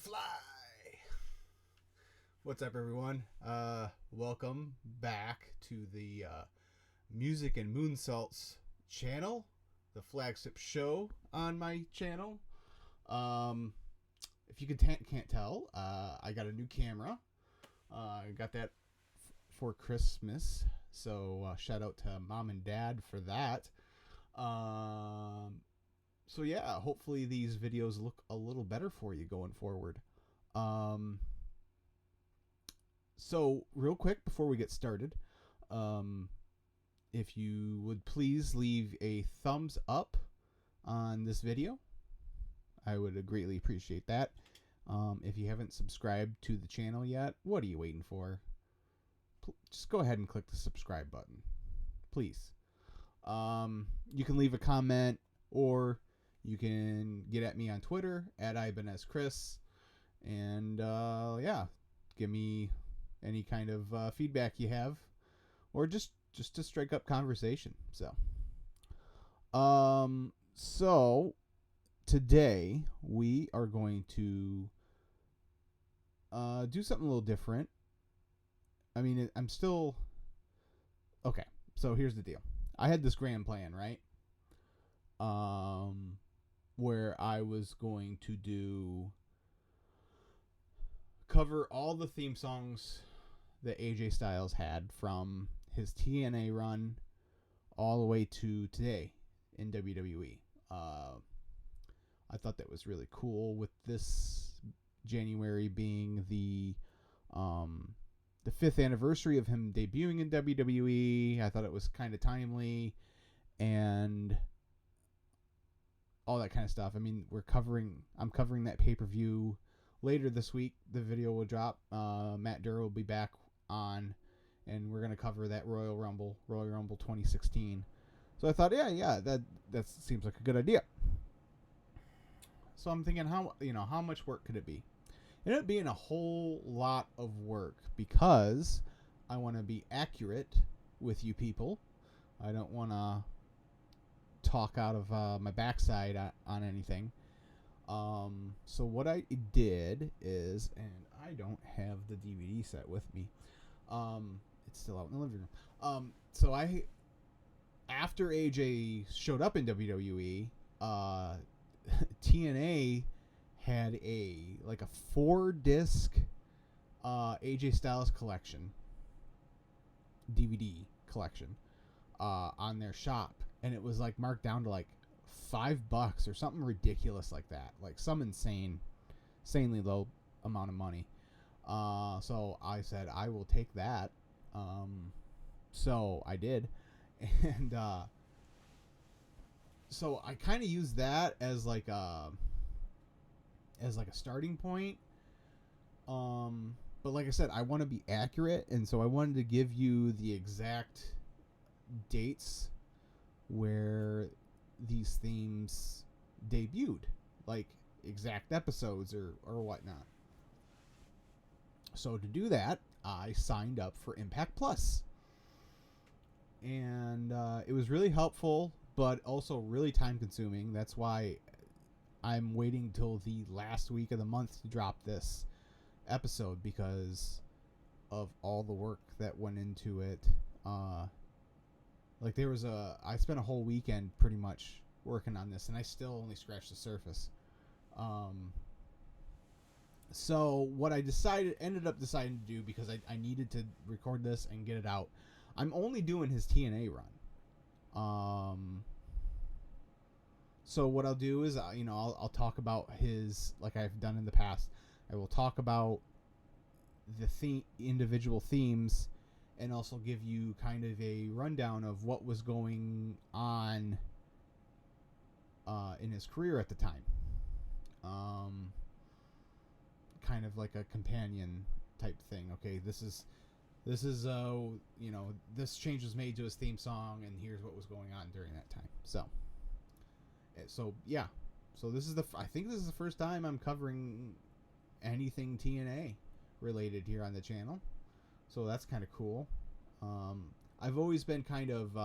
fly. What's up, everyone? Welcome back to the Music and Moonsaults channel, the flagship show on my channel. If you can't tell, I got a new camera. I got that for Christmas, so shout out to Mom and Dad for that. So yeah, hopefully these videos look a little better for you going forward. So real quick before we get started, if you would please leave a thumbs up on this video, I would greatly appreciate that. If you haven't subscribed to the channel yet, what are you waiting for? Just go ahead and click the subscribe button, please. You can leave a comment, or you can get at me on Twitter at IbanezChris, and yeah, give me any kind of feedback you have, or just to strike up conversation. So today we are going to do something a little different. I mean, I'm still okay. So here's the deal. I had this grand plan, right? Where I was going to cover all the theme songs that AJ Styles had from his TNA run all the way to today in WWE. I thought that was really cool, with this January being the 5th anniversary of him debuting in WWE. I thought it was kind of timely and all that kind of stuff. I mean, I'm covering that pay-per-view later this week. The video will drop. Matt Durr will be back on, and we're going to cover that Royal Rumble 2016. So I thought, yeah, that seems like a good idea. So I'm thinking, how much work could it be? It ended up being a whole lot of work, because I want to be accurate with you people. I don't want to talk out of my backside on anything. So what I did is, and I don't have the DVD set with me. It's still out in the living room. So after AJ showed up in WWE, TNA had a 4-disc AJ Styles collection, DVD collection, on their shop, and it was marked down to $5 or something ridiculous like that, some insanely low amount of money. So I said I will take that. So I did, and so I kind of used that as a starting point. But like I said, I want to be accurate, and so I wanted to give you the exact dates where these themes debuted, exact episodes or whatnot. So to do that, I signed up for Impact Plus, and it was really helpful, but also really time consuming. That's why I'm waiting till the last week of the month to drop this episode, because of all the work that went into it. I spent a whole weekend pretty much working on this, and I still only scratched the surface. So what I ended up deciding to do, because I needed to record this and get it out, I'm only doing his TNA run. So what I'll do is, I'll talk about his, like I've done in the past. I will talk about the individual themes, and also give you kind of a rundown of what was going on in his career at the time. Kind of like a companion type thing. Okay, this is this change was made to his theme song, and here's what was going on during that time. So yeah. So I think this is the first time I'm covering anything TNA related here on the channel. So that's kind of cool. I've always been kind of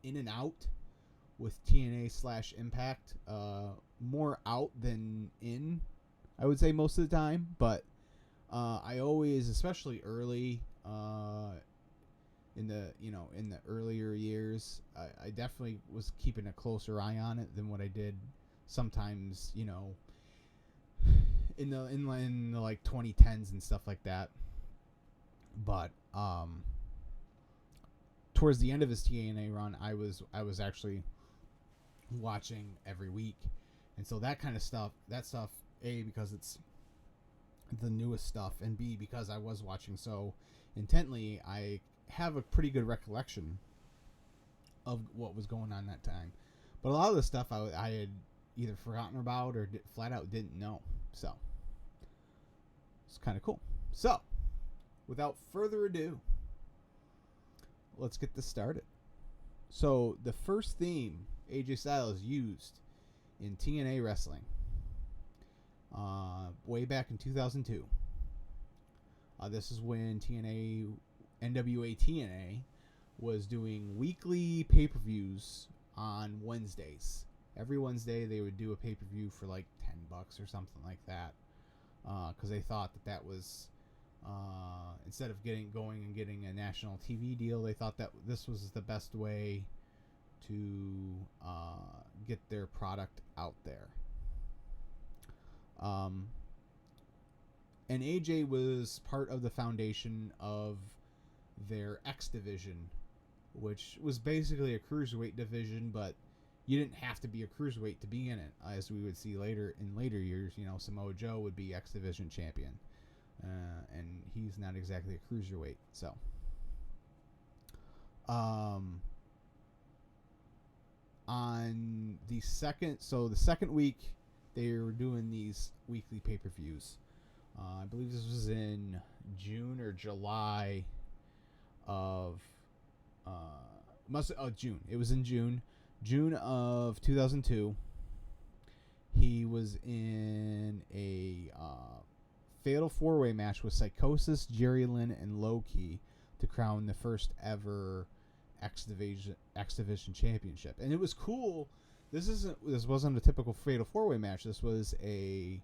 in and out with TNA / Impact. More out than in I would say most of the time, but I always, especially early in the earlier years, I definitely was keeping a closer eye on it than what I did sometimes, in the like 2010s and stuff like that. But towards the end of his TNA run, I was actually watching every week, and so that stuff, A, because it's the newest stuff, and B, because I was watching so intently, I have a pretty good recollection of what was going on that time. But a lot of the stuff I had either forgotten about or flat out didn't know. So it's kind of cool. So without further ado, let's get this started. So the first theme AJ Styles used in TNA wrestling way back in 2002. This is when NWA TNA was doing weekly pay-per-views on Wednesdays. Every Wednesday they would do a pay-per-view for like $10 or something like that, because they thought that was instead of getting a national TV deal, they thought that this was the best way to get their product out there. And AJ was part of the foundation of their X division, which was basically a cruiserweight division, but you didn't have to be a cruiserweight to be in it. As we would see later years, Samoa Joe would be X division champion, and he's not exactly a cruiserweight. So, on the second week, they were doing these weekly pay-per-views. I believe this was in June or July of June. It was in June of 2002. He was in a fatal 4-way match with Psychosis, Jerry Lynn, and Low-Ki to crown the first ever X Division championship. And it was cool. This wasn't a typical fatal 4-way match. This was a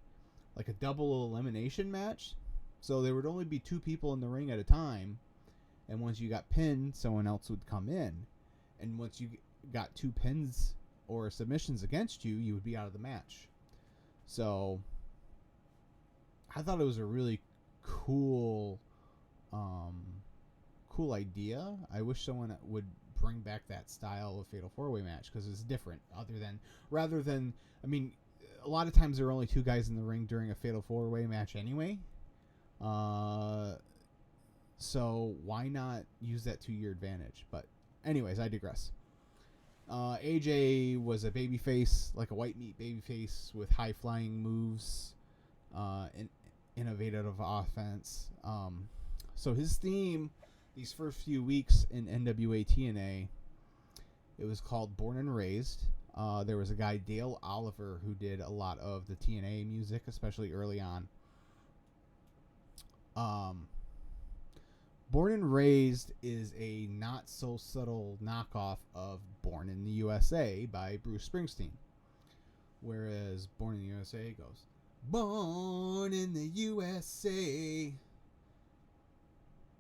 double elimination match. So there would only be 2 people in the ring at a time, and once you got pinned, someone else would come in. And once you got 2 pins or submissions against you, you would be out of the match. So I thought it was a really cool idea. I wish someone would bring back that style of fatal 4-way match, because it's different. Rather than, I mean, a lot of times there are only 2 guys in the ring during a fatal 4-way match anyway. So why not use that to your advantage? But anyways, I digress. AJ was a babyface, like a white meat babyface with high flying moves, and innovative offense. So his theme these first few weeks in NWA TNA, it was called Born and Raised. There was a guy, Dale Oliver, who did a lot of the TNA music, especially early on. Born and Raised is a not so subtle knockoff of Born in the USA by Bruce Springsteen. Whereas Born in the USA goes, Born in the USA.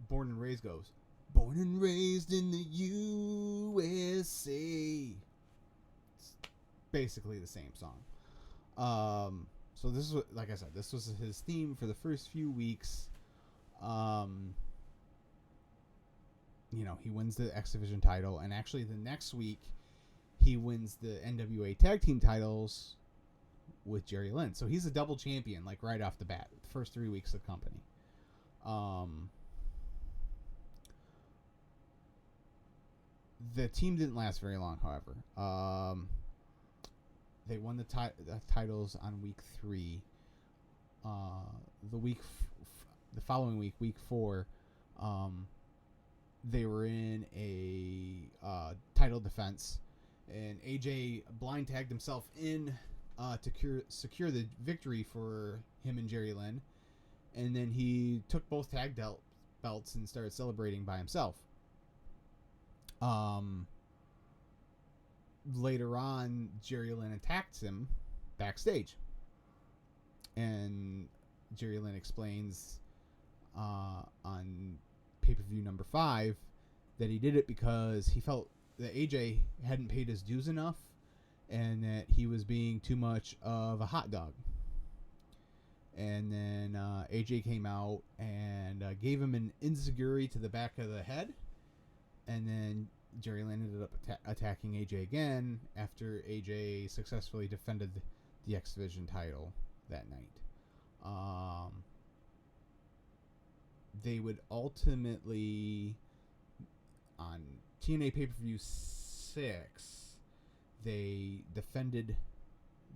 Born and Raised goes, Born and Raised in the USA. It's basically the same song. So this is, like I said, this was his theme for the first few weeks. He wins the X Division title, and actually the next week he wins the NWA Tag Team titles with Jerry Lynn. So he's a double champion, like right off the bat, the first 3 weeks of the company. The team didn't last very long, however. They won the titles on week 3. The following week, week 4, they were in a title defense, and AJ blind tagged himself in to secure the victory for him and Jerry Lynn, and then he took both tag belts and started celebrating by himself. Later on, Jerry Lynn attacked him backstage. And Jerry Lynn explains on pay-per-view number 5 that he did it because he felt that AJ hadn't paid his dues enough and that he was being too much of a hot dog. And then AJ came out and gave him an enziguri to the back of the head. And then Jerry Lynn ended up attacking AJ again after AJ successfully defended the X Division title that night. They would ultimately, on TNA pay-per-view 6, they defended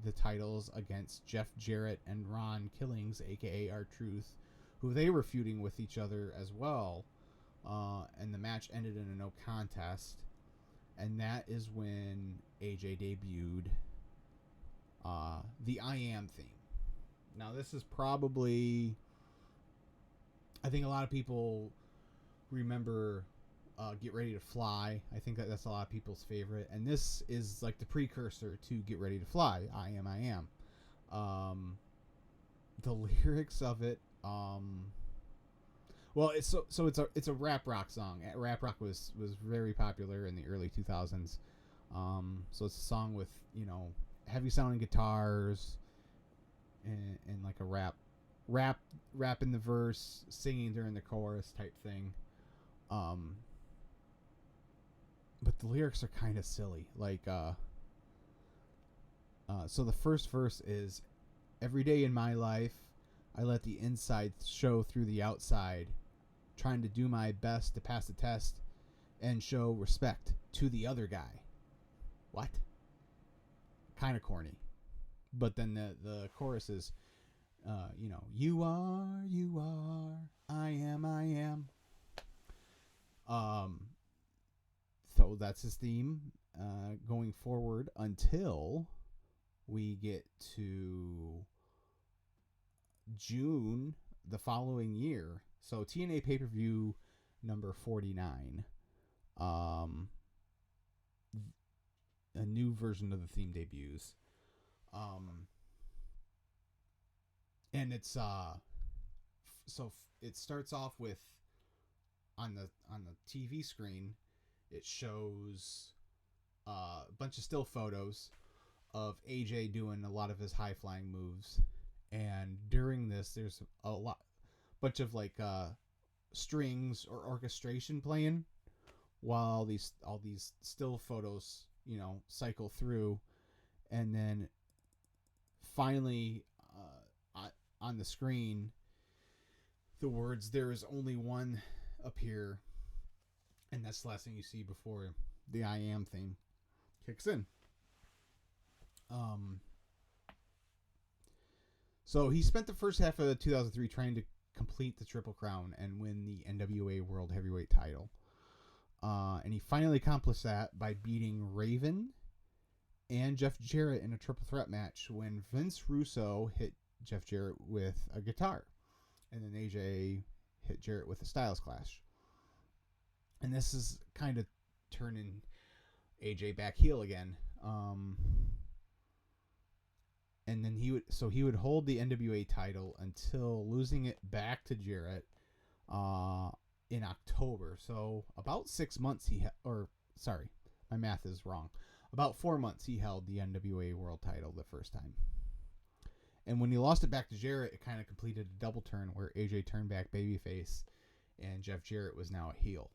the titles against Jeff Jarrett and Ron Killings, aka R-Truth, who they were feuding with each other as well. And the match ended in a no contest. And that is when AJ debuted the I Am theme. Now, this is probably, I think a lot of people remember Get Ready to Fly. I think that's a lot of people's favorite. And this is like the precursor to Get Ready to Fly, I Am, I Am. The lyrics of it, well, it's a rap rock song. Rap rock was very popular in the early 2000s. So it's a song with, heavy sounding guitars and like a rap in the verse, singing during the chorus type thing. But the lyrics are kind of silly. Like, so the first verse is, "Every day in my life, I let the inside show through the outside, trying to do my best to pass the test and show respect to the other guy." What? Kind of corny. But then the chorus is, "You are, I am." So that's his theme going forward until we get to June the following year. So TNA pay-per-view number 49. A new version of the theme debuts. And it's so it starts off with on the TV screen, it shows a bunch of still photos of AJ doing a lot of his high flying moves, and during this there's a bunch of like strings or orchestration playing while all these still photos cycle through, and then finally on the screen the words "there is only one" appear, and that's the last thing you see before the I Am theme kicks in. So he spent the first half of 2003 trying to complete the Triple Crown and win the NWA World Heavyweight title. And he finally accomplished that by beating Raven and Jeff Jarrett in a triple threat match when Vince Russo hit Jeff Jarrett with a guitar. And then AJ hit Jarrett with a Styles Clash. And this is kind of turning AJ back heel again. And then he would hold the NWA title until losing it back to Jarrett in October. So about 6 months sorry, my math is wrong. About 4 months he held the NWA World title the first time. And when he lost it back to Jarrett, it kind of completed a double turn where AJ turned back babyface and Jeff Jarrett was now a heel.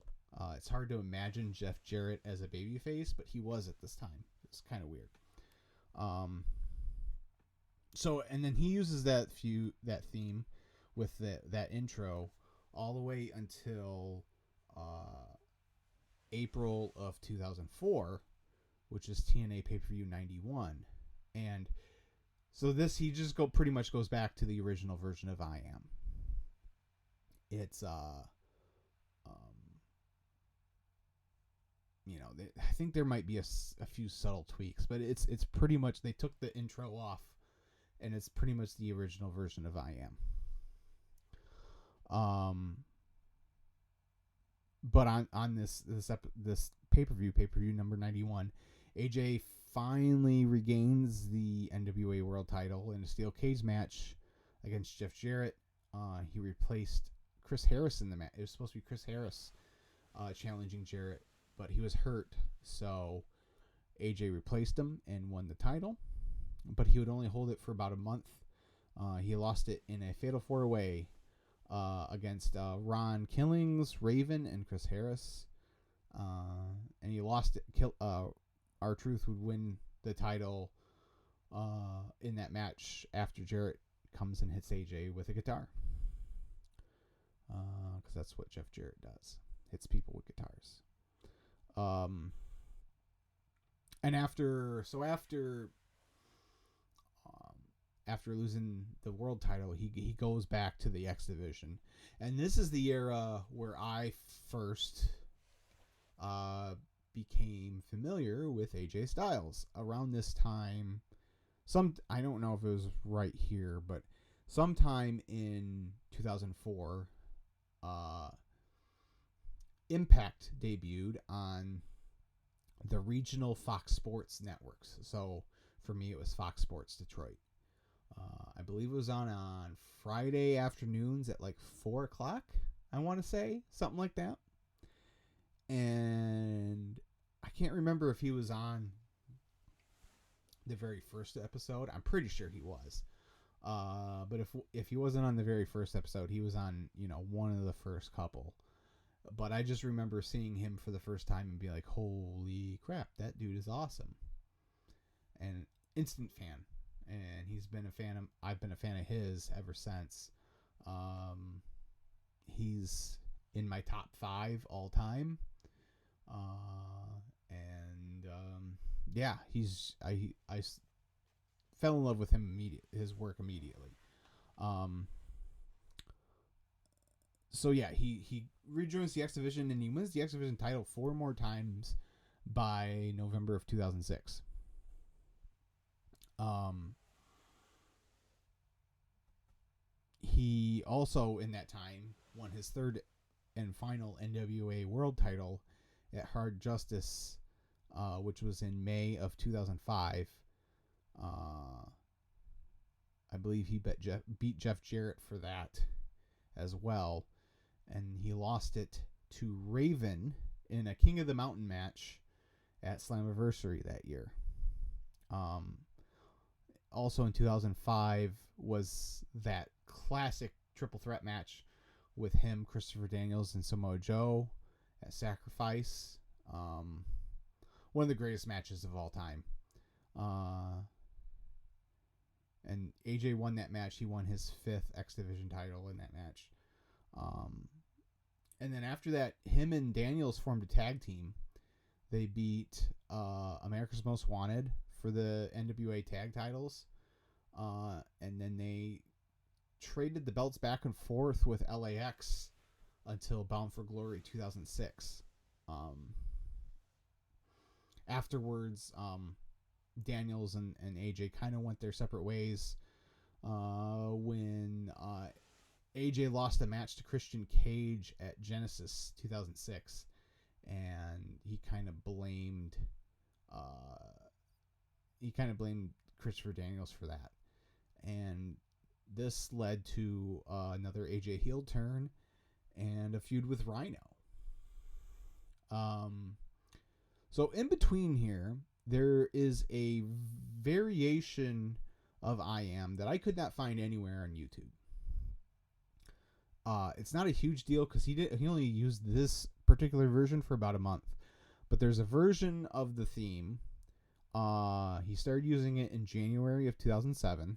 It's hard to imagine Jeff Jarrett as a babyface, but he was at this time. It's kind of weird. So, and then he uses that theme with that intro all the way until April of 2004, which is TNA pay-per-view 91. And so he just pretty much goes back to the original version of I Am. It's I think there might be a few subtle tweaks, but it's pretty much they took the intro off, and it's pretty much the original version of I Am. But on this pay-per-view number 91, AJ finally regains the NWA World title in a steel cage match against Jeff Jarrett. He replaced Chris Harris in the match. It was supposed to be Chris Harris challenging Jarrett, but he was hurt, so AJ replaced him and won the title. But he would only hold it for about a month. He lost it in a fatal 4-way against Ron Killings, Raven, and Chris Harris. And he lost it. R-Truth would win the title in that match after Jarrett comes and hits AJ with a guitar. Because that's what Jeff Jarrett does. Hits people with guitars. And after losing the world title, he goes back to the X Division. And this is the era where I first became familiar with AJ Styles. Around this time, I don't know if it was right here, but sometime in 2004, Impact debuted on the regional Fox Sports networks. So for me, it was Fox Sports Detroit. I believe it was on Friday afternoons at like 4 o'clock, I want to say. Something like that. And I can't remember if he was on the very first episode. I'm pretty sure he was. But if he wasn't on the very first episode, he was on, one of the first couple. But I just remember seeing him for the first time and be like, holy crap, that dude is awesome. And instant fan. And I've been a fan of his ever since. He's in my top 5 all time. Yeah, I fell in love with his work immediately. So yeah, he rejoins the X Division and he wins the X Division title 4 more times by November of 2006. He also, in that time, won his third and final NWA World title at Hard Justice, which was in May of 2005. I believe he beat Jeff Jarrett for that as well. And he lost it to Raven in a King of the Mountain match at Slammiversary that year. Also in 2005 was that classic triple threat match with him, Christopher Daniels, and Samoa Joe at Sacrifice. One of the greatest matches of all time. And AJ won that match. He won his 5th X Division title in that match. And then after that, him and Daniels formed a tag team. They beat America's Most Wanted for the NWA tag titles. And then they traded the belts back and forth with LAX until Bound for Glory 2006. Afterwards, Daniels and AJ kind of went their separate ways. When AJ lost a match to Christian Cage at Genesis 2006, and he kind of blamed Christopher Daniels for that, and this led to another AJ heel turn and a feud with Rhino. So in between here, there is a variation of I Am that I could not find anywhere on YouTube. It's not a huge deal because he only used this particular version for about a month. But there's a version of the theme. He started using it in January of 2007.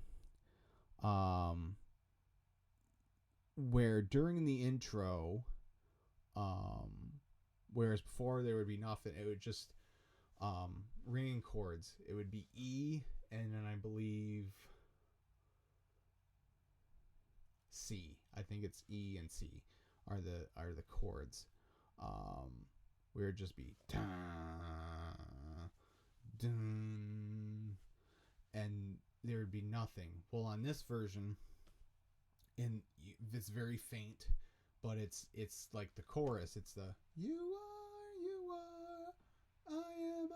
Where during the intro, whereas before there would be nothing, it would just ringing chords. It would be E and then I believe C. I think it's E and C are the chords. Where it'd just be dun, dun, and there would be nothing. Well, on this version, it's very faint, but it's like the chorus. It's the you are, I am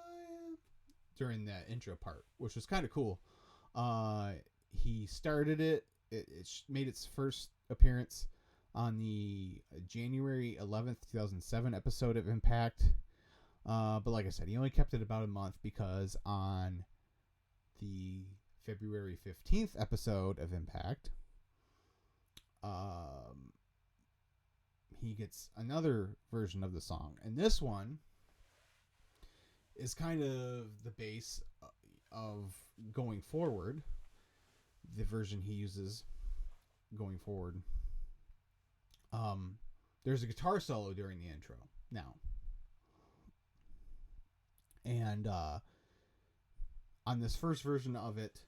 during that intro part, which was kind of cool. He started it. made its first appearance on the January 11th, 2007 episode of Impact. But like I said, he only kept it about a month because on the February 15th episode of Impact, he gets another version of the song. And this one is kind of the base of going forward. The version he uses going forward. There's a guitar solo during the intro now. And on this first version of it,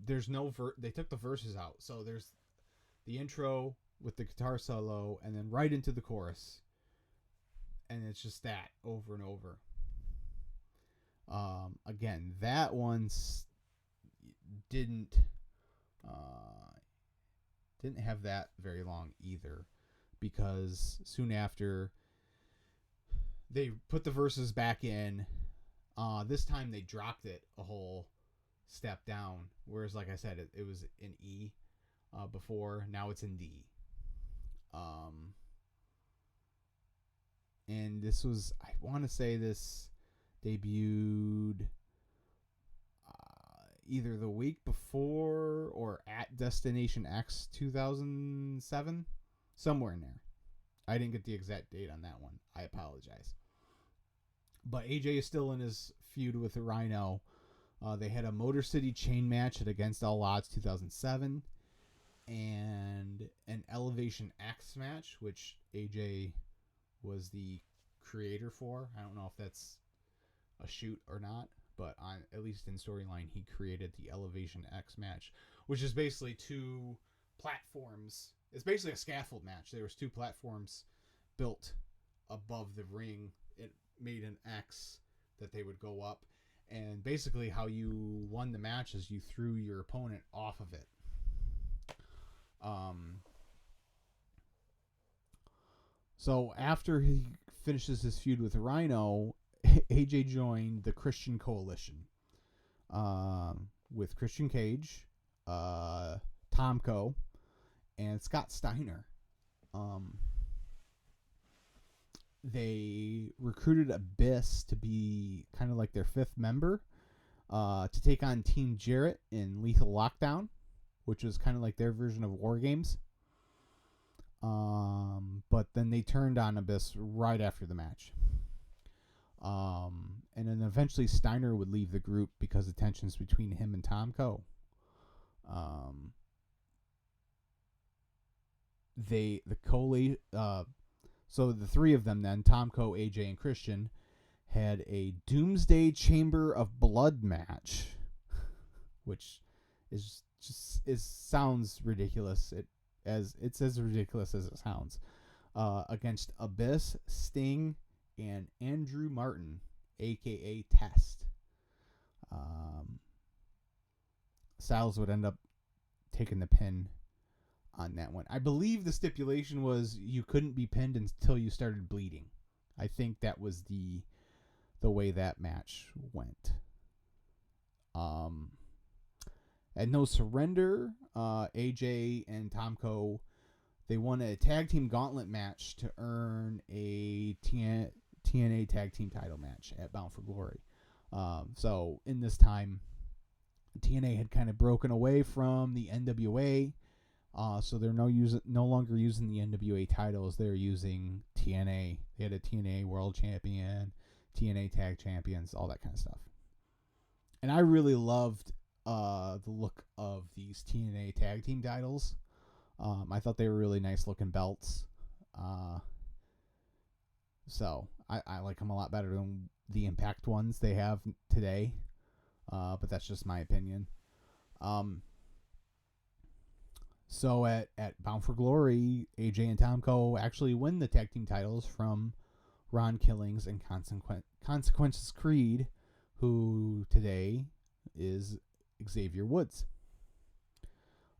there's no they took the verses out. So there's the intro with the guitar solo and then right into the chorus. And it's just that over and over. Again, that one didn't have that very long either, because soon after they put the verses back in. This time they dropped it a whole step down, whereas like I said, it was in E before. Now it's in D. And this was, I want to say this debuted either the week before or at Destination X 2007, somewhere in there. I didn't get the exact date on that one. I apologize. But AJ is still in his feud with Rhino. They had a Motor City chain match at Against All Odds 2007. And an Elevation X match, which AJ was the creator for. I don't know if that's a shoot or not. But at least in storyline, he created the Elevation X match, which is basically two platforms. It's basically a scaffold match. There was two platforms built above the ring. It made an X that they would go up. And basically how you won the match is you threw your opponent off of it. So after he finishes his feud with Rhino, AJ joined the Christian Coalition with Christian Cage, Tomko, and Scott Steiner. They recruited Abyss to be kind of like their fifth member to take on Team Jarrett in Lethal Lockdown, which was kind of like their version of War Games. But then they turned on Abyss right after the match. And then eventually Steiner would leave the group because of tensions between him and Tomko. So the three of them then, Tomko, AJ, and Christian, had a Doomsday Chamber of Blood match, which sounds ridiculous. It's as ridiculous as it sounds. Against Abyss, Sting, and Andrew Martin, a.k.a. Test. Styles would end up taking the pin on that one. I believe the stipulation was you couldn't be pinned until you started bleeding. I think that was the way that match went. At No Surrender, AJ and Tomko, they won a tag team gauntlet match to earn a TNA tag team title match at Bound for Glory. So in this time, TNA had kind of broken away from the NWA. So they're no longer using the NWA titles. They're using TNA. They had a TNA World Champion, TNA Tag Champions, all that kind of stuff. And I really loved the look of these TNA Tag Team titles. I thought they were really nice looking belts. So I like them a lot better than the Impact ones they have today. But that's just my opinion. So at Bound for Glory, AJ and Tomko actually win the tag team titles from Ron Killings and Consequences Creed, who today is Xavier Woods.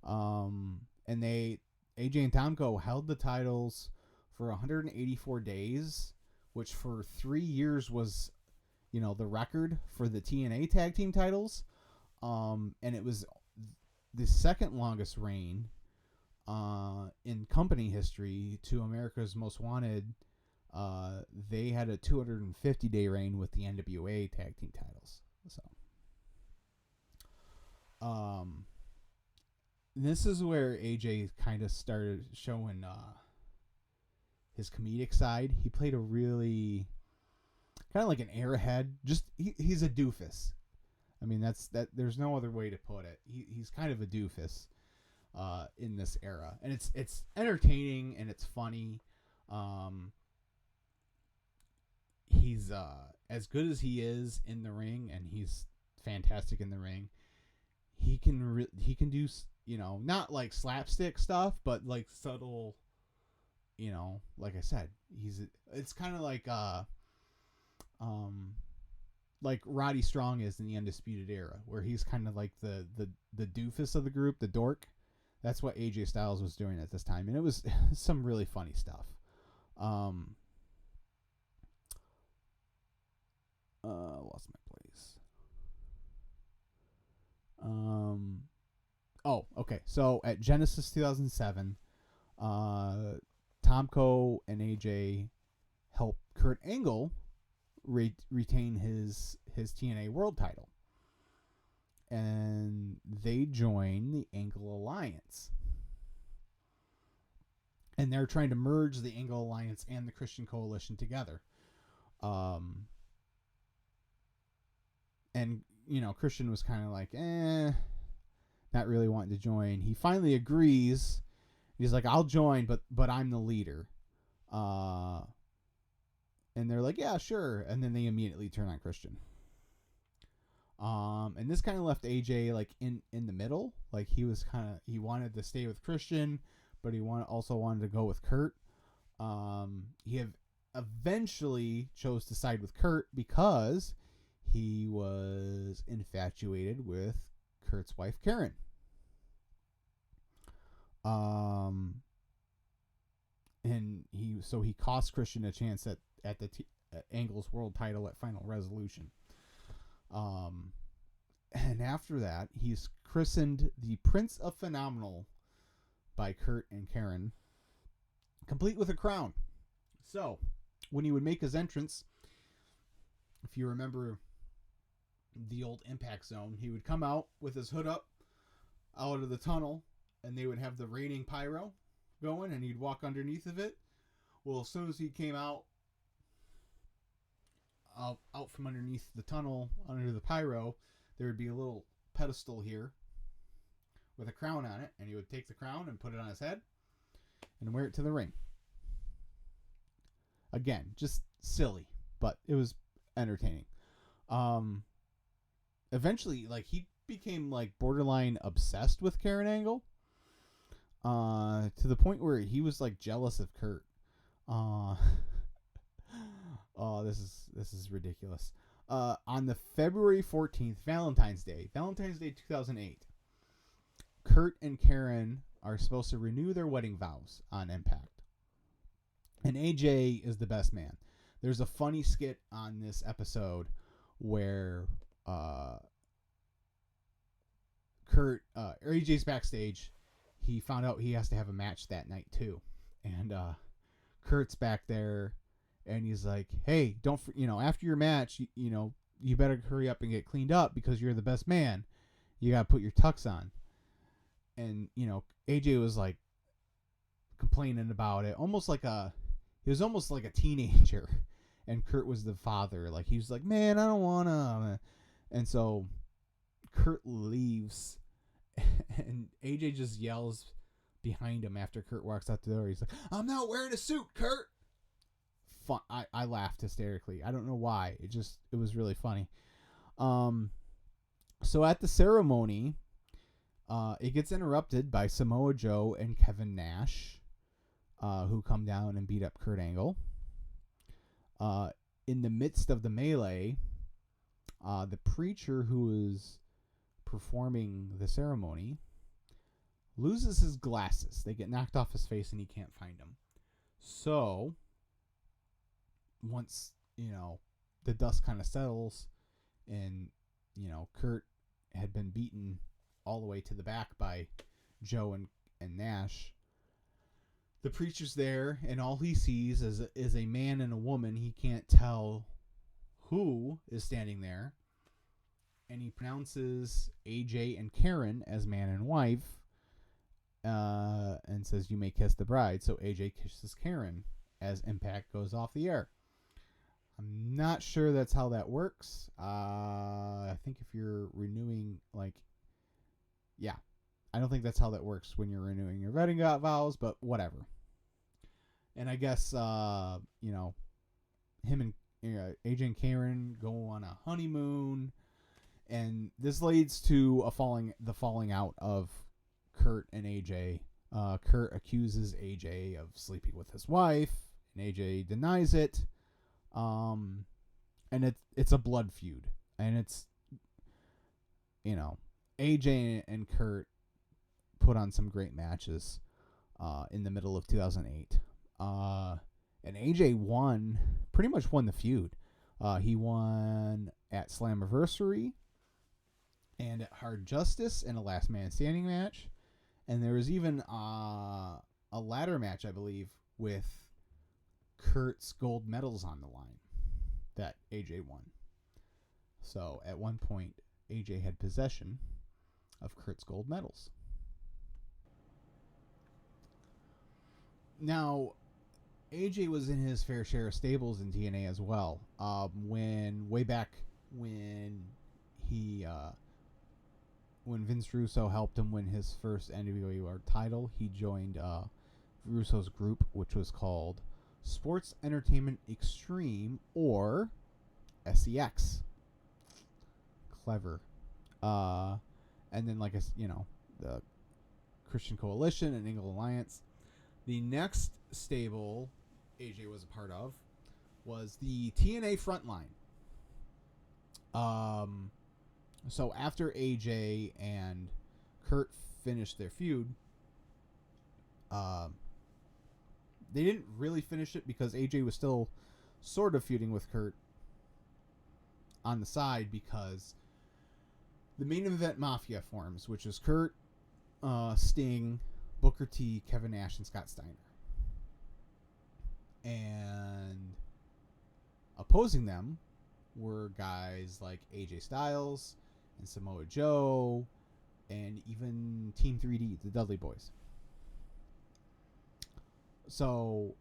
And AJ and Tomko held the titles for 184 days, which for 3 years was, the record for the TNA tag team titles. And it was the second longest reign in company history to America's Most Wanted. They had a 250-day reign with the NWA tag team titles. So, this is where AJ kind of started showing his comedic side. He played a really kind of like an airhead. Just he's a doofus. I mean, that's that. There's no other way to put it. He's kind of a doofus in this era, and it's entertaining and it's funny. He's as good as he is in the ring, and he's fantastic in the ring. He can do, you know, not like slapstick stuff, but like subtle, you know, like I said, it's kind of like Roddy Strong is in the Undisputed Era, where he's kind of like the doofus of the group, the dork. That's what AJ Styles was doing at this time, and it was some really funny stuff. Lost my place. Oh, okay. So at Genesis 2007, Tomko and AJ helped Kurt Angle retain his TNA World Title, and they join the Angle Alliance, and they're trying to merge the Angle Alliance and the Christian Coalition together. And you know, Christian was kind of like, not really wanting to join. He finally agrees. He's like, I'll join, but I'm the leader. And they're like, yeah, sure. And then they immediately turn on Christian. And this kind of left AJ like in the middle. Like he wanted to stay with Christian, but he also wanted to go with Kurt. He eventually chose to side with Kurt because he was infatuated with Kurt's wife, Karen. And he cost Christian a chance at the Angle's world title at Final Resolution. And after that, he's christened the Prince of Phenomenal by Kurt and Karen, complete with a crown. So, when he would make his entrance, if you remember the old Impact Zone, he would come out with his hood up out of the tunnel, and they would have the raining pyro going, and he'd walk underneath of it. Well, as soon as he came out from underneath the tunnel, under the pyro, there would be a little pedestal here with a crown on it, and he would take the crown and put it on his head and wear it to the ring. Again, just silly, but it was entertaining. Eventually, like, he became like borderline obsessed with Karen Angle, to the point where he was like jealous of Kurt. Oh, this is ridiculous. On the February 14th, Valentine's Day 2008, Kurt and Karen are supposed to renew their wedding vows on Impact. And AJ is the best man. There's a funny skit on this episode where AJ's backstage. He found out he has to have a match that night too. And Kurt's back there, and he's like, hey, after your match, you better hurry up and get cleaned up because you're the best man. You got to put your tux on. And, AJ was like complaining about it, he was almost like a teenager. And Kurt was the father. Like, he was like, man, I don't want to. And so Kurt leaves, and AJ just yells behind him after Kurt walks out the door. He's like, I'm not wearing a suit, Kurt. Fun. I laughed hysterically. I don't know why. It was really funny. So at the ceremony, it gets interrupted by Samoa Joe and Kevin Nash, who come down and beat up Kurt Angle. In the midst of the melee, the preacher who is performing the ceremony loses his glasses. They get knocked off his face and he can't find them. So, once, the dust kind of settles and, Kurt had been beaten all the way to the back by Joe and Nash. The preacher's there, and all he sees is a man and a woman. He can't tell who is standing there. And he pronounces AJ and Karen as man and wife, and says, "You may kiss the bride." So AJ kisses Karen as Impact goes off the air. I'm not sure that's how that works. I think if you're renewing, I don't think that's how that works when you're renewing your wedding vows, but whatever. And I guess, him and AJ and Karen go on a honeymoon, and this leads to the falling out of Kurt and AJ. Kurt accuses AJ of sleeping with his wife, and AJ denies it. And it's a blood feud, and it's, AJ and Kurt put on some great matches in the middle of 2008. And AJ pretty much won the feud. He won at Slammiversary and at Hard Justice in a last man standing match. And there was even a ladder match, I believe, with Kurt's gold medals on the line that AJ won. So at one point, AJ had possession of Kurt's gold medals. Now, AJ was in his fair share of stables in TNA as well. Way back when Vince Russo helped him win his first NWA World title, he joined Russo's group, which was called Sports Entertainment Extreme, or SEX. Clever. And then, the Christian Coalition and Eagle Alliance. The next stable AJ was a part of was the TNA Frontline. So after AJ and Kurt finished their feud, they didn't really finish it because AJ was still sort of feuding with Kurt on the side, because the Main Event Mafia forms, which is Kurt, Sting, Booker T, Kevin Nash, and Scott Steiner. And opposing them were guys like AJ Styles and Samoa Joe, and even Team 3D, the Dudley Boys. So,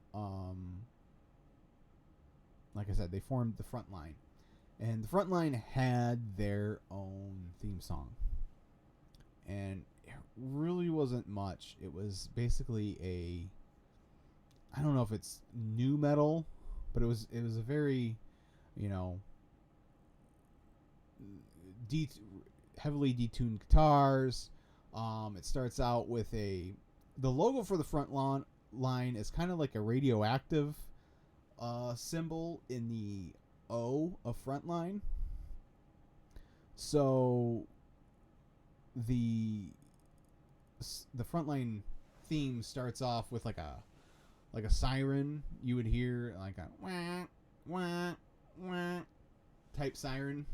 like I said, they formed the Frontline. And the Frontline had their own theme song. And it really wasn't much. It was basically I don't know if it's nu metal, but it was a very, heavily detuned guitars. It starts out with the logo for the front line is kind of like a radioactive symbol in the O of Frontline. So the Frontline theme starts off with like a siren. You would hear like a wah wah wah type siren,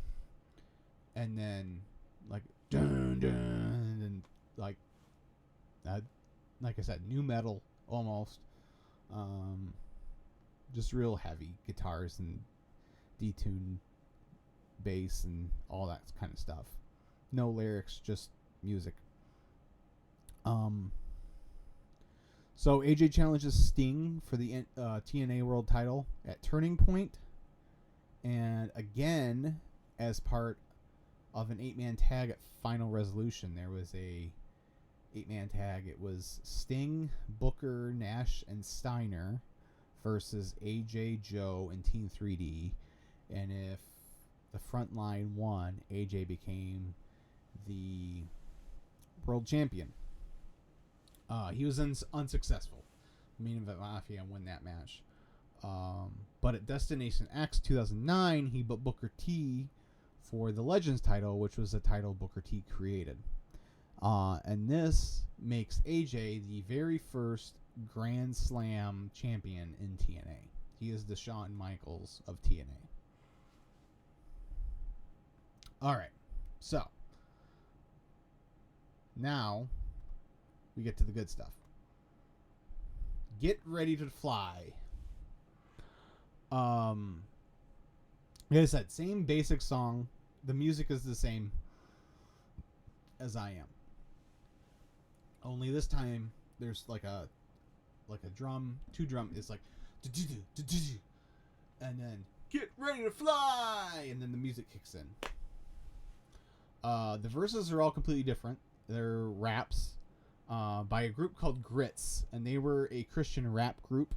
and then like dun dun, and like I said, nu metal almost. Just real heavy guitars and detuned bass and all that kind of stuff. No lyrics, just music. So AJ challenges Sting for the TNA World title at Turning Point, and again, as part of an 8-man tag at Final Resolution, there was a 8-man tag. It was Sting, Booker, Nash, and Steiner versus AJ, Joe, and Team 3D. And if the front line won, AJ became the world champion. He was unsuccessful. Main Event Mafia won that match. But at Destination X 2009, he beat Booker T for the Legends title, which was a title Booker T created. And this makes AJ the very first Grand Slam champion in TNA. He is the Shawn Michaels of TNA. All right. So, Now, we get to the good stuff. Get Ready to Fly. Like I said, same basic song. The music is the same as I Am. Only this time, there's like a drum, two drum. It's like, and then Get Ready to Fly, and then the music kicks in. The verses are all completely different. They're raps by a group called Grits, and they were a Christian rap group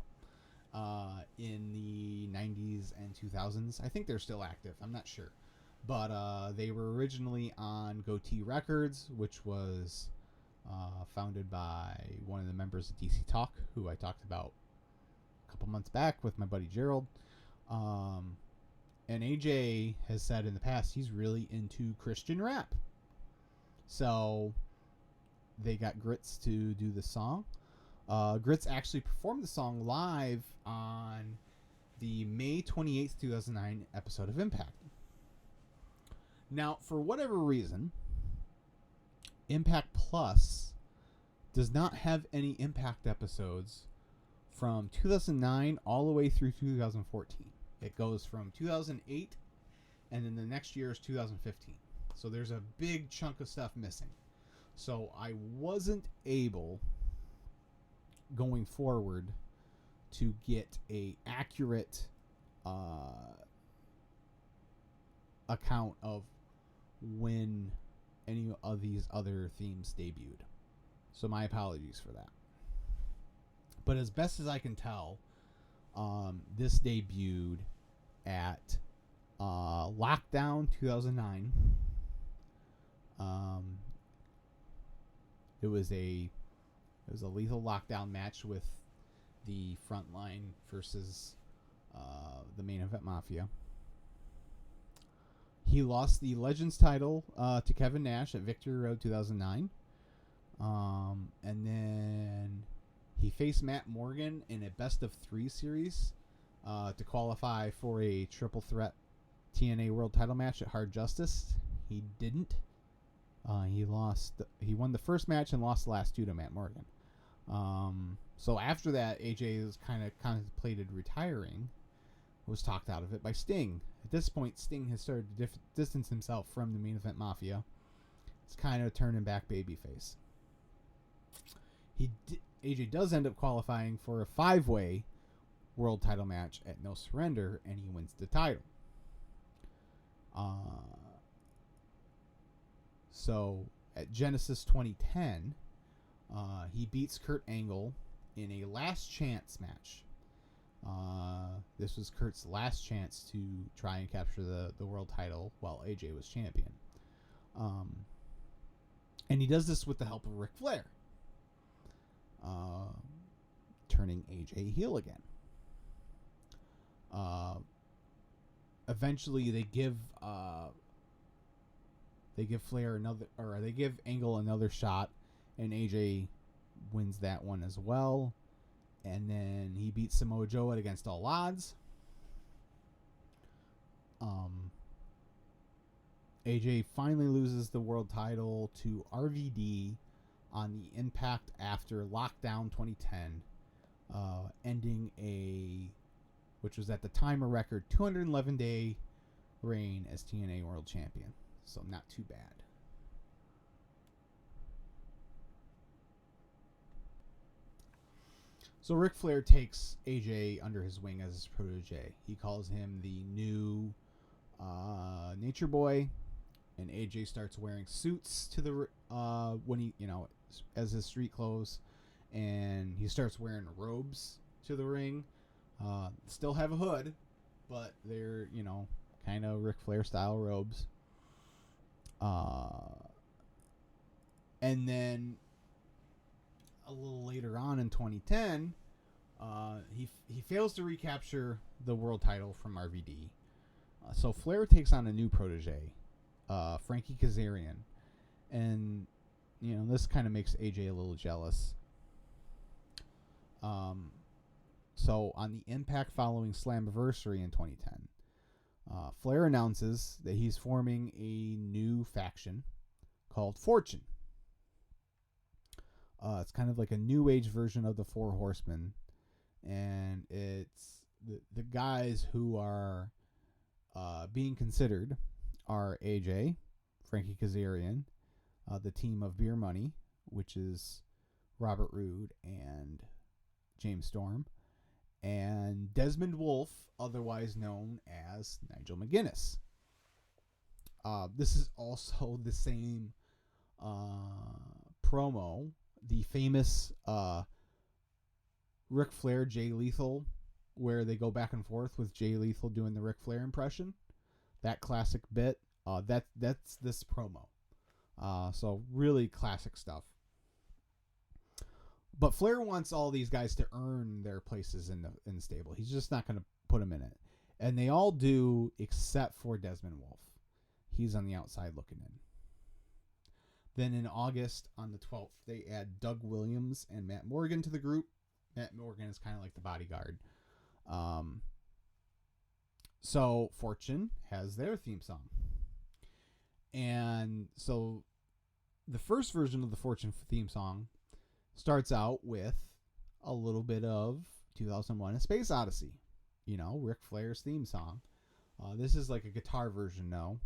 in the 90s and 2000s. I think they're still active. I'm not sure. But they were originally on Goatee Records, which was founded by one of the members of DC Talk, who I talked about a couple months back with my buddy Gerald. And AJ has said in the past he's really into Christian rap. So they got Grits to do the song. Grits actually performed the song live on the May 28th, 2009 episode of Impact. Now, for whatever reason, Impact Plus does not have any Impact episodes from 2009 all the way through 2014. It goes from 2008, and then the next year is 2015. So there's a big chunk of stuff missing. So I wasn't able, going forward, to get a accurate account of when any of these other themes debuted. So my apologies for that. But as best as I can tell, this debuted at Lockdown 2009. It was a lethal lockdown match with the Frontline versus the Main Event Mafia. He lost the Legends title to Kevin Nash at Victory Road 2009. And then he faced Matt Morgan in a best-of-3 series to qualify for a triple threat TNA World title match at Hard Justice. He didn't. He won the first match and lost the last two to Matt Morgan. So after that, AJ was kind of contemplated retiring. Was talked out of it by Sting. At this point, Sting has started to distance himself from the Main Event Mafia. It's kind of turning back babyface. AJ does end up qualifying for a 5-way world title match at No Surrender, and he wins the title. So at Genesis 2010, he beats Kurt Angle in a last chance match. This was Kurt's last chance to try and capture the world title while AJ was champion. And he does this with the help of Ric Flair, turning AJ heel again. Eventually, they give Flair they give Angle another shot, and AJ wins that one as well. And then he beats Samoa Joe at Against All Odds. AJ finally loses the world title to RVD on the Impact after Lockdown 2010, ending which was at the time a record 211-day reign as TNA World Champion. So not too bad. So Ric Flair takes AJ under his wing as his protege. He calls him the new Nature Boy, and AJ starts wearing suits to the when he as his street clothes, and he starts wearing robes to the ring. Still have a hood, but they're kind of Ric Flair style robes. And then a little later on in 2010, he fails to recapture the world title from RVD. So Flair takes on a new protege, Frankie Kazarian, and this kind of makes AJ a little jealous. So on the Impact following Slammiversary in 2010, Flair announces that he's forming a new faction called Fortune. It's kind of like a new age version of the Four Horsemen, and it's the guys who are being considered are AJ, Frankie Kazarian, the team of Beer Money, which is Robert Roode and James Storm, and Desmond Wolfe, otherwise known as Nigel McGuinness. This is also the same promo, the famous Ric Flair Jay Lethal, where they go back and forth with Jay Lethal doing the Ric Flair impression. That classic bit. That's this promo. So really classic stuff. But Flair wants all these guys to earn their places in the stable. He's just not going to put them in it. And they all do, except for Desmond Wolfe. He's on the outside looking in. Then in August, on the 12th, they add Doug Williams and Matt Morgan to the group. Matt Morgan is kind of like the bodyguard. So Fortune has their theme song. And so the first version of the Fortune theme song starts out with a little bit of 2001: A Space Odyssey. You know, Ric Flair's theme song. This is like a guitar version now.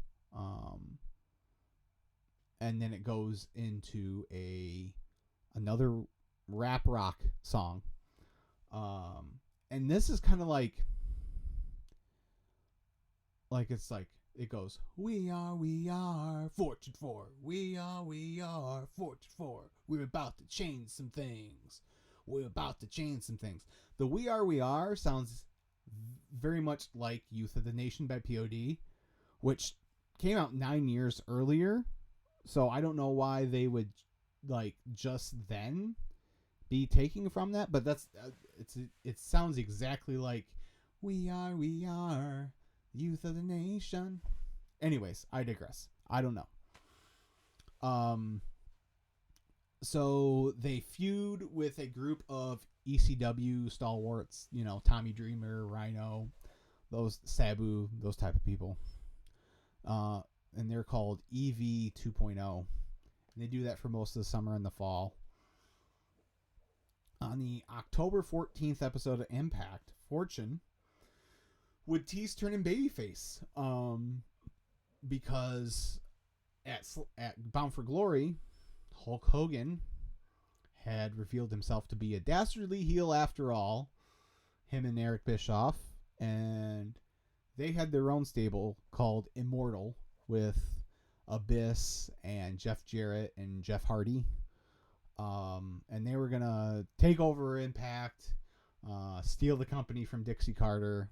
And then it goes into another rap rock song. And this is kind of like it's like it goes, we are Fortune 4. We are Fortune 4. We're about to change some things. We're about to change some things. The we are sounds very much like Youth of the Nation by POD, which came out 9 years earlier. So I don't know why they would like just then be taking from that, but that's it sounds exactly like we are Youth of the Nation. Anyways, I digress. I don't know. So they feud with a group of ECW stalwarts, you know, Tommy Dreamer, Rhino, those Sabu, those type of people. And they're called EV 2.0. And they do that for most of the summer and the fall. On the October 14th episode of Impact, Fortune would tease turning babyface. Because at Bound for Glory, Hulk Hogan had revealed himself to be a dastardly heel after all. Him and Eric Bischoff. And they had their own stable called Immortal with Abyss and Jeff Jarrett and Jeff Hardy. And they were going to take over Impact, steal the company from Dixie Carter,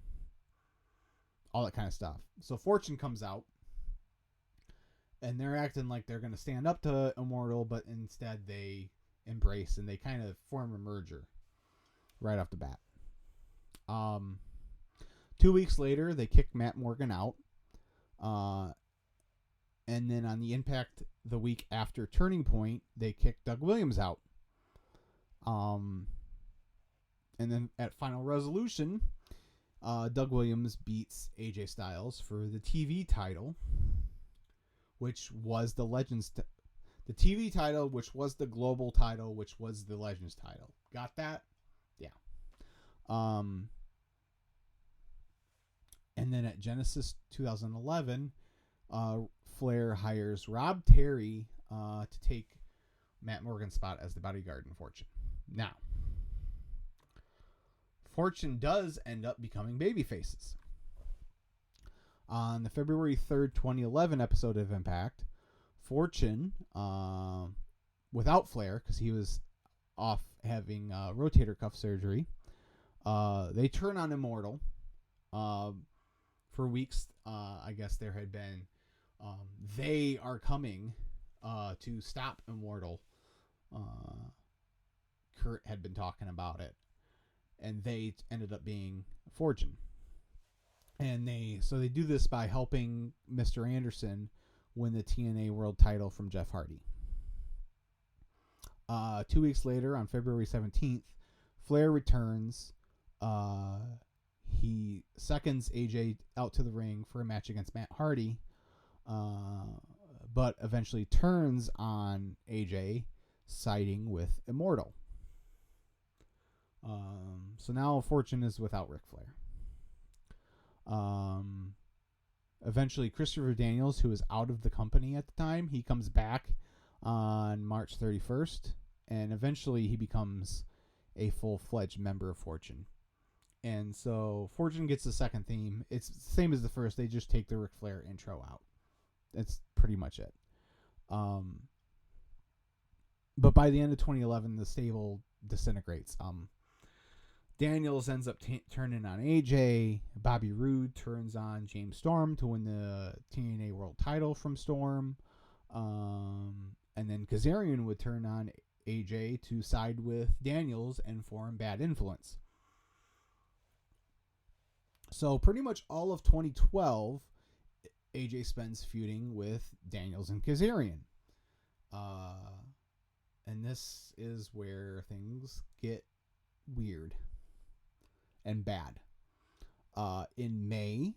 all that kind of stuff. So Fortune comes out, and they're acting like they're going to stand up to Immortal, but instead they embrace, and they kind of form a merger right off the bat. 2 weeks later, they kick Matt Morgan out. And then on the Impact the week after Turning Point, they kick Doug Williams out. And then at Final Resolution, Doug Williams beats AJ Styles for the TV title, which was the Legends. The TV title, which was the global title, which was the Legends title. Got that? Yeah. And then at Genesis 2011, Flair hires Rob Terry to take Matt Morgan's spot as the bodyguard in Fortune. Now, Fortune does end up becoming babyfaces. On the February 3rd, 2011 episode of Impact, Fortune, without Flair, because he was off having rotator cuff surgery, they turn on Immortal. For weeks, I guess there had been, they are coming to stop Immortal. Kurt had been talking about it, and they ended up being Fortune. And they do this by helping Mr. Anderson win the TNA World title from Jeff Hardy. 2 weeks later, on February 17th, Flair returns. He seconds AJ out to the ring for a match against Matt Hardy, but eventually turns on AJ siding with Immortal. So now Fortune is without Ric Flair. Eventually, Christopher Daniels, who was out of the company at the time, he comes back on March 31st, and eventually he becomes a full-fledged member of Fortune. And so Fortune gets the second theme. It's the same as the first. They just take the Ric Flair intro out. That's pretty much it. But by the end of 2011, the stable disintegrates. Daniels ends up turning on AJ. Bobby Roode turns on James Storm to win the TNA World Title from Storm. And then Kazarian would turn on AJ to side with Daniels and form Bad Influence. So pretty much all of 2012, AJ spends feuding with Daniels and Kazarian. And this is where things get weird and bad. In May,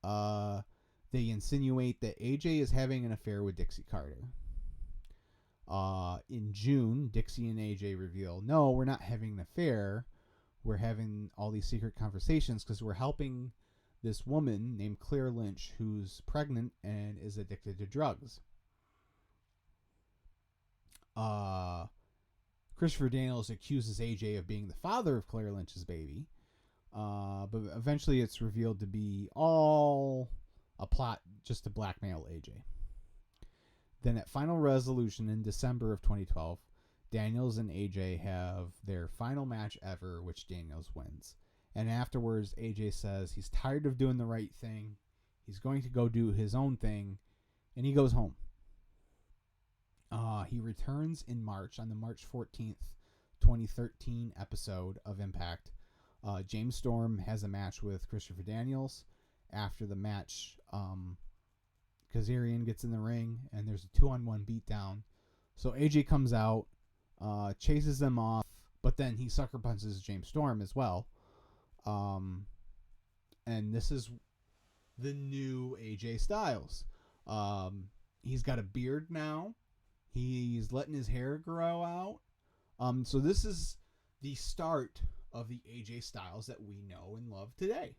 they insinuate that AJ is having an affair with Dixie Carter. In June, Dixie and AJ reveal, no, we're not having an affair. We're having all these secret conversations because we're helping this woman named Claire Lynch who's pregnant and is addicted to drugs. Christopher Daniels accuses AJ of being the father of Claire Lynch's baby. But eventually it's revealed to be all a plot just to blackmail AJ. Then at Final Resolution in December of 2012, Daniels and AJ have their final match ever, which Daniels wins. And afterwards, AJ says he's tired of doing the right thing. He's going to go do his own thing. And he goes home. He returns in March, on the March 14th, 2013 episode of Impact. James Storm has a match with Christopher Daniels. After the match, Kazarian gets in the ring, and there's a 2-on-1 beatdown. So AJ comes out, chases them off, but then he sucker punches James Storm as well. And this is the new AJ Styles. He's got a beard now. He's letting his hair grow out. So this is the start of the AJ Styles that we know and love today.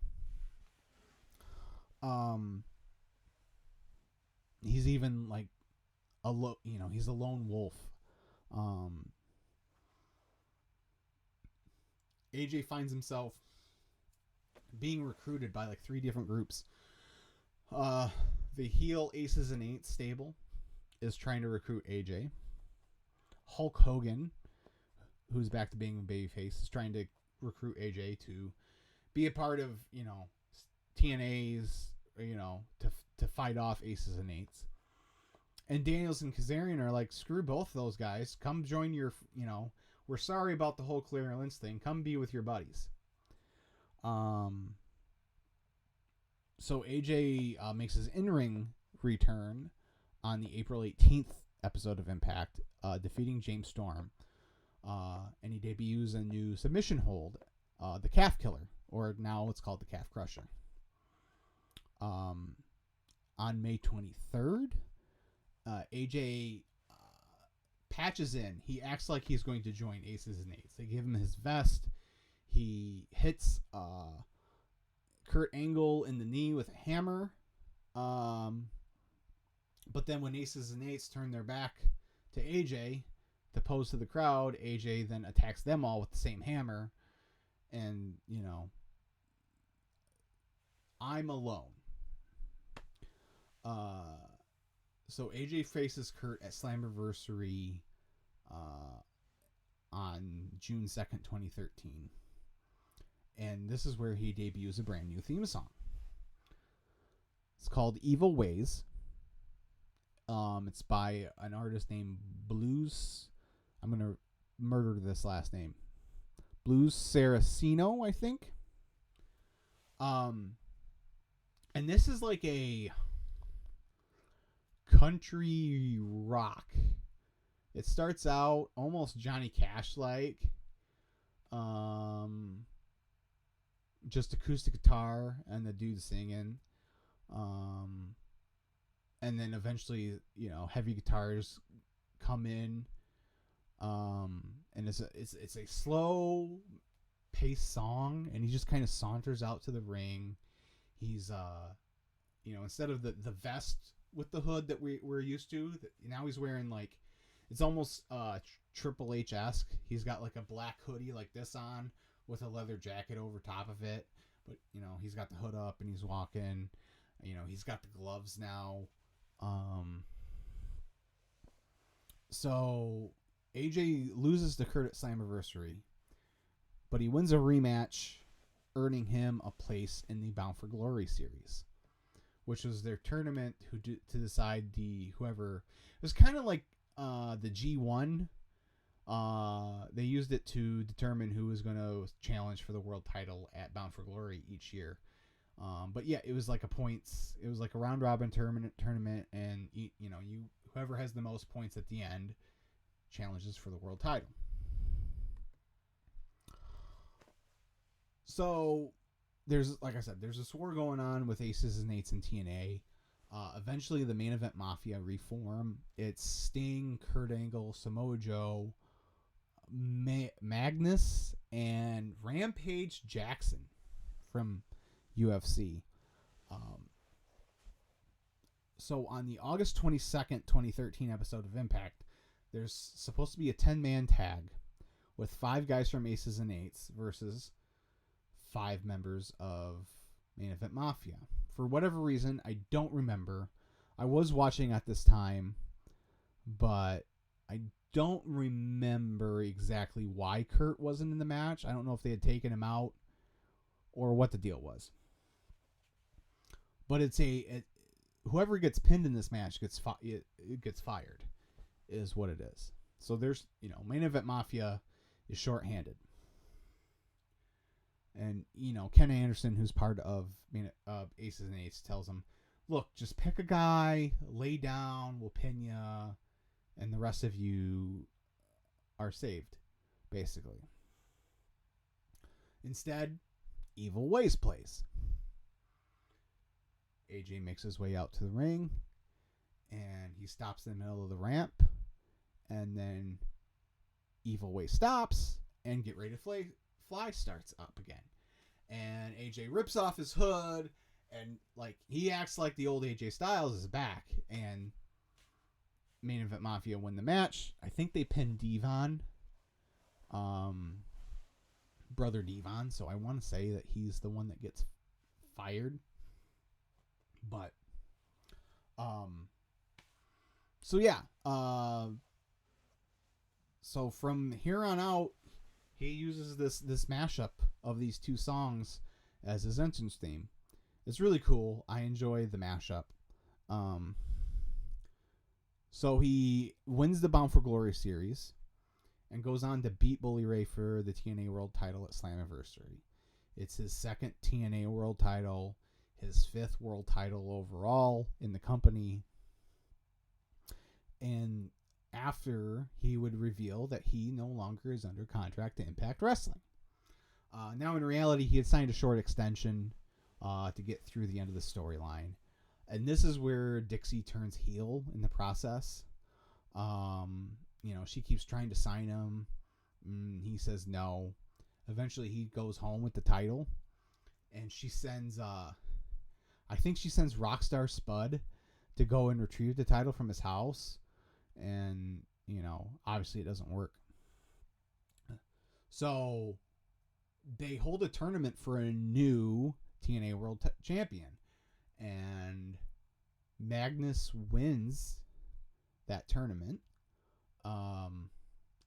He's even like he's a lone wolf. AJ finds himself being recruited by like 3 different groups. The heel Aces and Eights stable is trying to recruit AJ. Hulk Hogan, who's back to being a babyface, is trying to recruit AJ to be a part of, TNA's, to fight off Aces and Eights. And Daniels and Kazarian are like, screw both those guys. Come join your, we're sorry about the whole Claire Lynch thing. Come be with your buddies. So AJ makes his in-ring return on the April 18th episode of Impact, defeating James Storm. And he debuts a new submission hold, the Calf Killer, or now it's called the Calf Crusher. On May 23rd, AJ patches in. He acts like he's going to join Aces and Eights. They give him his vest. He hits Kurt Angle in the knee with a hammer. But then when Aces and Eights turn their back to AJ to pose to the crowd, AJ then attacks them all with the same hammer. And, I'm alone. So AJ faces Kurt at Slammiversary on June 2nd, 2013. And this is where he debuts a brand new theme song. It's called Evil Ways. It's by an artist named Blues. I'm going to murder this last name. Blues Saraceno, I think. And this is like a country rock. It starts out almost Johnny Cash-like. Just acoustic guitar and the dude singing. And then eventually, heavy guitars come in. And it's a slow paced song, and he just kind of saunters out to the ring. He's instead of the vest with the hood that we're used to, now he's wearing like, it's almost Triple H-esque. He's got like a black hoodie like this on with a leather jacket over top of it, but he's got the hood up and he's walking. He's got the gloves now. So AJ loses to Kurt at Slammiversary, but he wins a rematch, earning him a place in the Bound for Glory series, which was their tournament to decide whoever. It was kind of like the G1. They used it to determine who was going to challenge for the world title at Bound for Glory each year. But yeah, it was like it was like a round robin tournament, and whoever has the most points at the end challenges for the world title. So there's, like I said, there's this war going on with Aces and Eights and TNA. Eventually, the main event Mafia reform. It's Sting, Kurt Angle, Samoa Joe, Magnus, and Rampage Jackson from UFC. So on the August 22nd, 2013 episode of Impact, there's supposed to be a 10-man tag with 5 guys from Aces and Eights versus 5 members of Main Event Mafia. For whatever reason, I don't remember. I was watching at this time, but I don't remember exactly why Kurt wasn't in the match. I don't know if they had taken him out or what the deal was. But whoever gets pinned in this match gets fired, is what it is. So there's, Main Event Mafia is shorthanded. And, Ken Anderson, who's part of Aces and Eights, tells him, look, just pick a guy, lay down, we'll pin ya, and the rest of you are saved, basically. Instead, Evil Ways plays. AJ makes his way out to the ring, and he stops in the middle of the ramp, and then Evil Ways stops, and Get Ready to Fly starts up again. And AJ rips off his hood, and he acts like the old AJ Styles is back, and Main Event Mafia win the match. I think they pinned Devon, brother Devon, so I want to say that he's the one that gets fired. But so yeah, so from here on out, he uses this mashup of these 2 songs as his entrance theme. It's really cool. I enjoy the mashup. So he wins the Bound for Glory series and goes on to beat Bully Ray for the TNA World title at Slammiversary. It's his 2nd TNA World title, his 5th world title overall in the company. And after, he would reveal that he no longer is under contract to Impact Wrestling. Now, in reality, he had signed a short extension to get through the end of the storyline. And this is where Dixie turns heel in the process. She keeps trying to sign him. He says no. Eventually, he goes home with the title. And she sends, I think she sends Rockstar Spud to go and retrieve the title from his house. And, obviously it doesn't work. So they hold a tournament for a new TNA World Champion. And Magnus wins that tournament.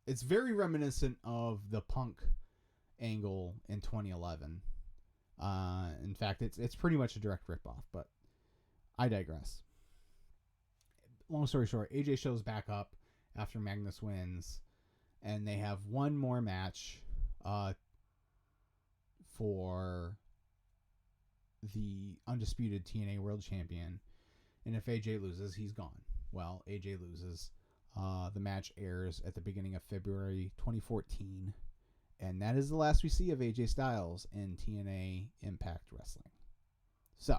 It's very reminiscent of the Punk angle in 2011. In fact, it's pretty much a direct ripoff, but I digress. Long story short, AJ shows back up after Magnus wins, and they have one more match for the undisputed TNA World Champion. And if AJ loses, he's gone. Well, AJ loses. The match airs at the beginning of February 2014. And that is the last we see of AJ Styles in TNA Impact Wrestling. So,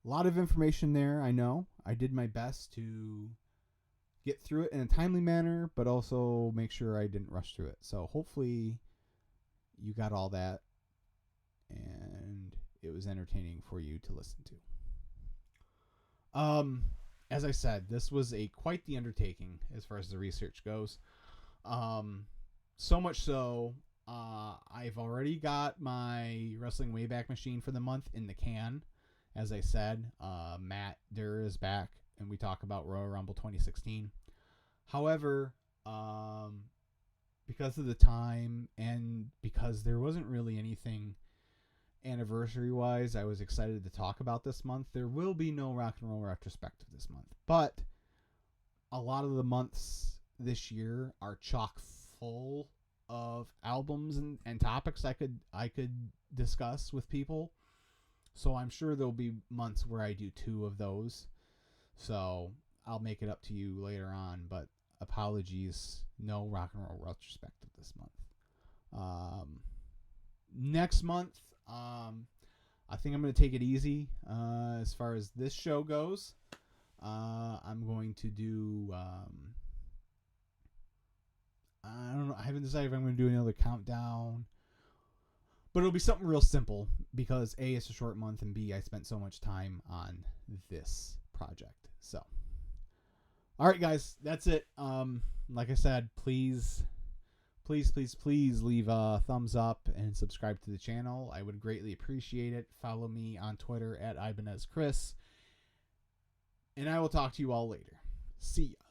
a lot of information there, I know. I did my best to get through it in a timely manner, but also make sure I didn't rush through it. So hopefully you got all that and it was entertaining for you to listen to. As I said, this was quite the undertaking as far as the research goes. So much so, I've already got my Wrestling Wayback Machine for the month in the can. As I said, Matt Durr is back, and we talk about Royal Rumble 2016. However, because of the time and because there wasn't really anything anniversary-wise I was excited to talk about this month, there will be no Rock and Roll Retrospective this month. But a lot of the months this year are chock full of albums and topics I could discuss with people. So I'm sure there'll be months where I do 2 of those. So I'll make it up to you later on, but apologies, no Rock and Roll Retrospective this month. Next month, I think I'm going to take it easy as far as this show goes. I'm going to do... I don't know. I haven't decided if I'm going to do another countdown. But it'll be something real simple because A, it's a short month, and B, I spent so much time on this project. So, all right, guys, that's it. Like I said, please leave a thumbs up and subscribe to the channel. I would greatly appreciate it. Follow me on Twitter at IbanezChris. And I will talk to you all later. See ya.